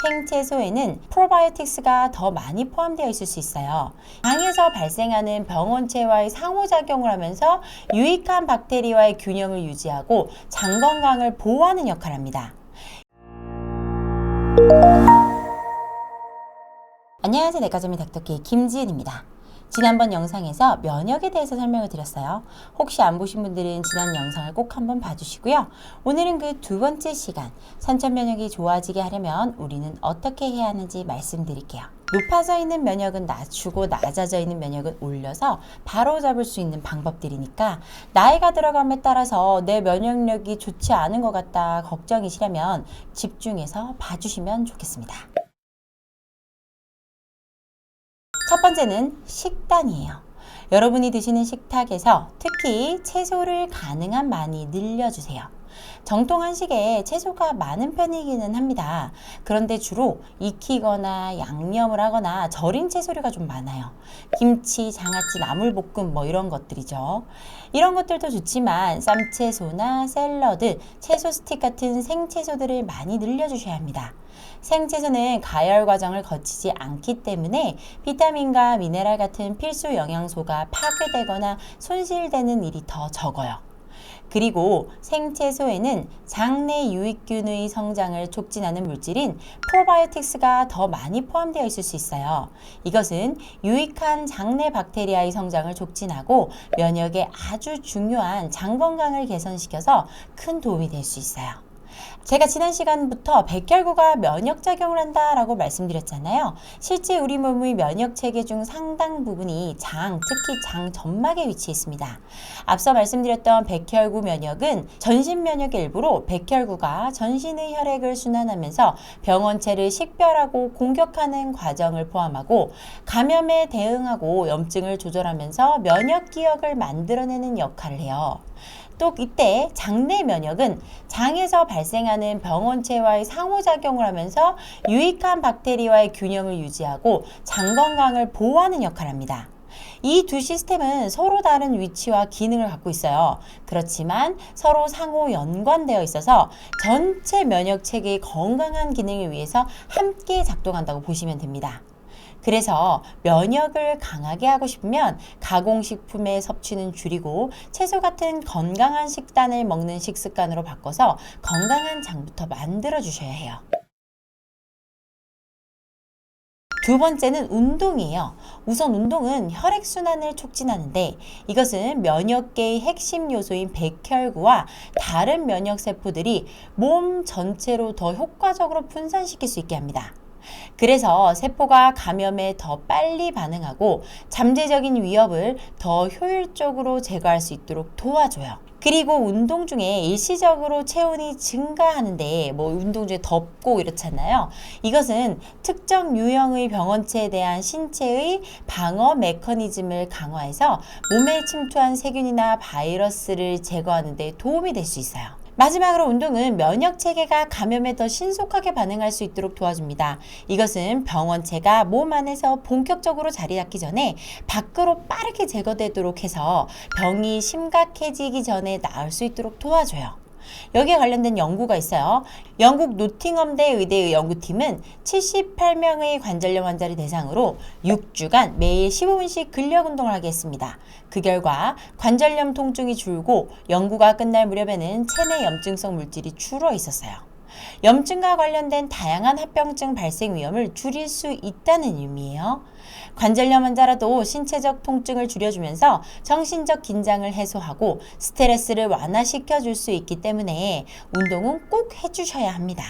생채소에는 프로바이오틱스가 더 많이 포함되어 있을 수 있어요. 장에서 발생하는 병원체와의 상호작용을 하면서 유익한 박테리아와의 균형을 유지하고 장 건강을 보호하는 역할을 합니다. 안녕하세요. 내과점의 닥터케이 김지은입니다. 지난번 영상에서 면역에 대해서 설명을 드렸어요. 혹시 안 보신 분들은 지난 영상을 꼭 한번 봐주시고요. 오늘은 그 두 번째 시간, 선천 면역이 좋아지게 하려면 우리는 어떻게 해야 하는지 말씀드릴게요. 높아져 있는 면역은 낮추고 낮아져 있는 면역은 올려서 바로 잡을 수 있는 방법들이니까 나이가 들어감에 따라서 내 면역력이 좋지 않은 것 같다 걱정이시라면 집중해서 봐주시면 좋겠습니다. 첫 번째는 식단이에요. 여러분이 드시는 식탁에서 특히 채소를 가능한 많이 늘려주세요. 정통 한식에 채소가 많은 편이기는 합니다. 그런데 주로 익히거나 양념을 하거나 절인 채소류가 좀 많아요. 김치, 장아찌, 나물볶음 이런 것들이죠. 이런 것들도 좋지만 쌈채소나 샐러드, 채소 스틱 같은 생채소들을 많이 늘려주셔야 합니다. 생채소는 가열 과정을 거치지 않기 때문에 비타민과 미네랄 같은 필수 영양소가 파괴되거나 손실되는 일이 더 적어요. 그리고 생채소에는 장내 유익균의 성장을 촉진하는 물질인 프로바이오틱스가 더 많이 포함되어 있을 수 있어요. 이것은 유익한 장내 박테리아의 성장을 촉진하고 면역에 아주 중요한 장 건강을 개선시켜서 큰 도움이 될 수 있어요. 제가 지난 시간부터 백혈구가 면역작용을 한다라고 말씀드렸잖아요. 실제 우리 몸의 면역체계 중 상당 부분이 장, 특히 장 점막에 위치해 있습니다. 앞서 말씀드렸던 백혈구 면역은 전신 면역의 일부로 백혈구가 전신의 혈액을 순환하면서 병원체를 식별하고 공격하는 과정을 포함하고 감염에 대응하고 염증을 조절하면서 면역 기억을 만들어내는 역할을 해요. 또 이때 장내 면역은 장에서 발생하는 병원체와의 상호작용을 하면서 유익한 박테리아와의 균형을 유지하고 장 건강을 보호하는 역할을 합니다. 이 두 시스템은 서로 다른 위치와 기능을 갖고 있어요. 그렇지만 서로 상호 연관되어 있어서 전체 면역 체계의 건강한 기능을 위해서 함께 작동한다고 보시면 됩니다. 그래서 면역을 강하게 하고 싶으면 가공식품의 섭취는 줄이고 채소 같은 건강한 식단을 먹는 식습관으로 바꿔서 건강한 장부터 만들어 주셔야 해요. 두 번째는 운동이에요. 우선 운동은 혈액순환을 촉진하는데 이것은 면역계의 핵심 요소인 백혈구와 다른 면역세포들이 몸 전체로 더 효과적으로 분산시킬 수 있게 합니다. 그래서 세포가 감염에 더 빨리 반응하고 잠재적인 위협을 더 효율적으로 제거할 수 있도록 도와줘요. 그리고 운동 중에 일시적으로 체온이 증가하는데 운동 중에 덥고 이렇잖아요. 이것은 특정 유형의 병원체에 대한 신체의 방어 메커니즘을 강화해서 몸에 침투한 세균이나 바이러스를 제거하는 데 도움이 될 수 있어요. 마지막으로 운동은 면역 체계가 감염에 더 신속하게 반응할 수 있도록 도와줍니다. 이것은 병원체가 몸 안에서 본격적으로 자리 잡기 전에 밖으로 빠르게 제거되도록 해서 병이 심각해지기 전에 나을 수 있도록 도와줘요. 여기에 관련된 연구가 있어요. 영국 노팅엄대 의대의 연구팀은 78명의 관절염 환자를 대상으로 6주간 매일 15분씩 근력 운동을 하게 했습니다. 그 결과 관절염 통증이 줄고 연구가 끝날 무렵에는 체내 염증성 물질이 줄어 있었어요. 염증과 관련된 다양한 합병증 발생 위험을 줄일 수 있다는 의미예요. 관절염 환자라도 신체적 통증을 줄여주면서 정신적 긴장을 해소하고 스트레스를 완화시켜 줄 수 있기 때문에 운동은 꼭 해주셔야 합니다.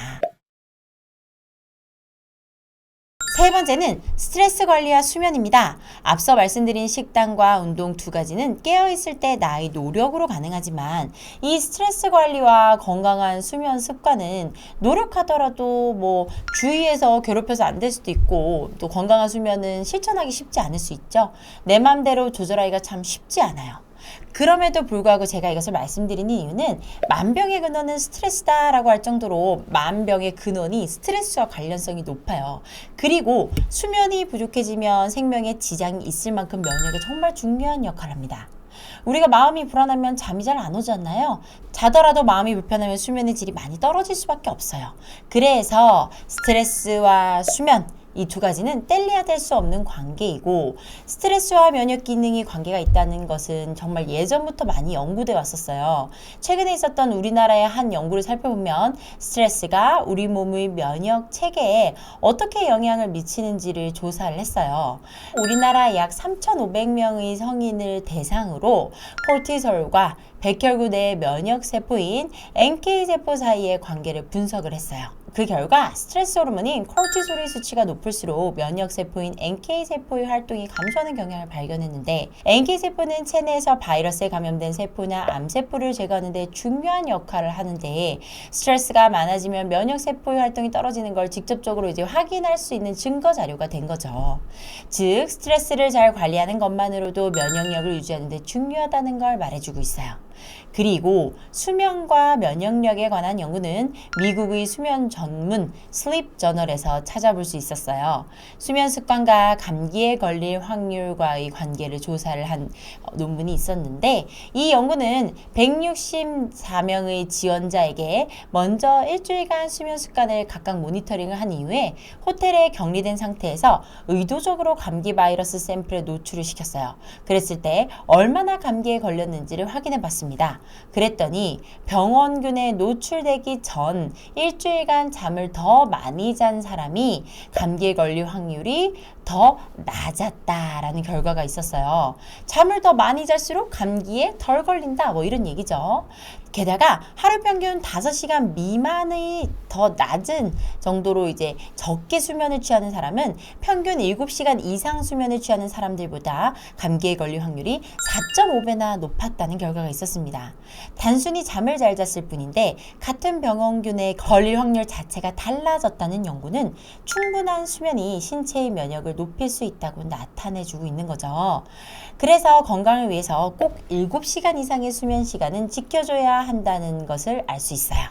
세 번째는 스트레스 관리와 수면입니다. 앞서 말씀드린 식단과 운동 두 가지는 깨어있을 때 나의 노력으로 가능하지만 이 스트레스 관리와 건강한 수면 습관은 노력하더라도 주위에서 괴롭혀서 안 될 수도 있고 또 건강한 수면은 실천하기 쉽지 않을 수 있죠. 내 맘대로 조절하기가 참 쉽지 않아요. 그럼에도 불구하고 제가 이것을 말씀드리는 이유는 만병의 근원은 스트레스다라고 할 정도로 만병의 근원이 스트레스와 관련성이 높아요. 그리고 수면이 부족해지면 생명에 지장이 있을 만큼 면역에 정말 중요한 역할을 합니다. 우리가 마음이 불안하면 잠이 잘 안 오지 않나요? 자더라도 마음이 불편하면 수면의 질이 많이 떨어질 수밖에 없어요. 그래서 스트레스와 수면, 이 두 가지는 뗄래야 뗄 수 없는 관계이고, 스트레스와 면역 기능이 관계가 있다는 것은 정말 예전부터 많이 연구돼 왔었어요. 최근에 있었던 우리나라의 한 연구를 살펴보면 스트레스가 우리 몸의 면역 체계에 어떻게 영향을 미치는지를 조사를 했어요. 우리나라 약 3,500명의 성인을 대상으로 코르티솔과 백혈구 내 면역 세포인 NK 세포 사이의 관계를 분석을 했어요. 그 결과 스트레스 호르몬인 코르티솔의 수치가 높을수록 면역 세포인 NK 세포의 활동이 감소하는 경향을 발견했는데, NK 세포는 체내에서 바이러스에 감염된 세포나 암 세포를 제거하는 데 중요한 역할을 하는데, 스트레스가 많아지면 면역 세포의 활동이 떨어지는 걸 직접적으로 이제 확인할 수 있는 증거 자료가 된 거죠. 즉, 스트레스를 잘 관리하는 것만으로도 면역력을 유지하는 데 중요하다는 걸 말해주고 있어요. 그리고 수면과 면역력에 관한 연구는 미국의 수면 전문 슬립 저널에서 찾아볼 수 있었어요. 수면 습관과 감기에 걸릴 확률과의 관계를 조사를 한 논문이 있었는데, 이 연구는 164명의 지원자에게 먼저 일주일간 수면 습관을 각각 모니터링을 한 이후에 호텔에 격리된 상태에서 의도적으로 감기 바이러스 샘플에 노출을 시켰어요. 그랬을 때 얼마나 감기에 걸렸는지를 확인해 봤습니다. 그랬더니 병원균에 노출되기 전 일주일간 잠을 더 많이 잔 사람이 감기에 걸릴 확률이 더 낮았다라는 결과가 있었어요. 잠을 더 많이 잘수록 감기에 덜 걸린다, 뭐 이런 얘기죠. 게다가 하루 평균 5시간 미만의 더 낮은 정도로 이제 적게 수면을 취하는 사람은 평균 7시간 이상 수면을 취하는 사람들보다 감기에 걸릴 확률이 4.5배나 높았다는 결과가 있었습니다. 단순히 잠을 잘 잤을 뿐인데 같은 병원균에 걸릴 확률 자체가 달라졌다는 연구는 충분한 수면이 신체의 면역을 높일 수 있다고 나타내주고 있는 거죠. 그래서 건강을 위해서 꼭 7시간 이상의 수면 시간은 지켜줘야 한다는 것을 알 수 있어요.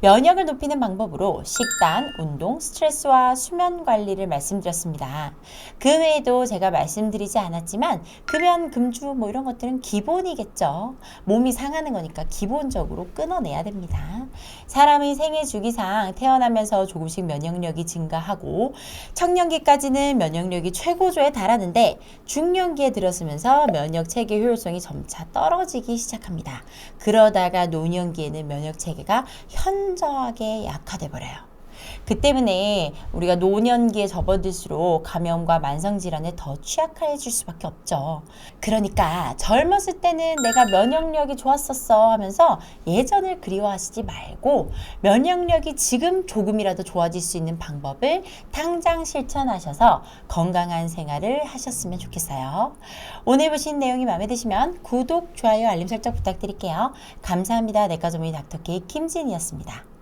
면역을 높이는 방법으로 식단, 운동, 스트레스와 수면 관리를 말씀드렸습니다. 그 외에도 제가 말씀드리지 않았지만 금연, 금주 뭐 이런 것들은 기본이겠죠. 몸이 상하는 거니까 기본적으로 끊어내야 됩니다. 사람의 생애 주기상 태어나면서 조금씩 면역력이 증가하고 청년기까지는 면역력이 최고조에 달하는데 중년기에 들어서면서 면역 체계 효율성이 점차 떨어지기 시작합니다. 그러다가 노년기에는 면역 체계가 현저하게 약화돼 버려요. 그 때문에 우리가 노년기에 접어들수록 감염과 만성질환에 더 취약해질 수밖에 없죠. 그러니까 젊었을 때는 내가 면역력이 좋았었어 하면서 예전을 그리워하시지 말고 면역력이 지금 조금이라도 좋아질 수 있는 방법을 당장 실천하셔서 건강한 생활을 하셨으면 좋겠어요. 오늘 보신 내용이 마음에 드시면 구독, 좋아요, 알림 설정 부탁드릴게요. 감사합니다. 내과전문의 닥터케이 김진이었습니다.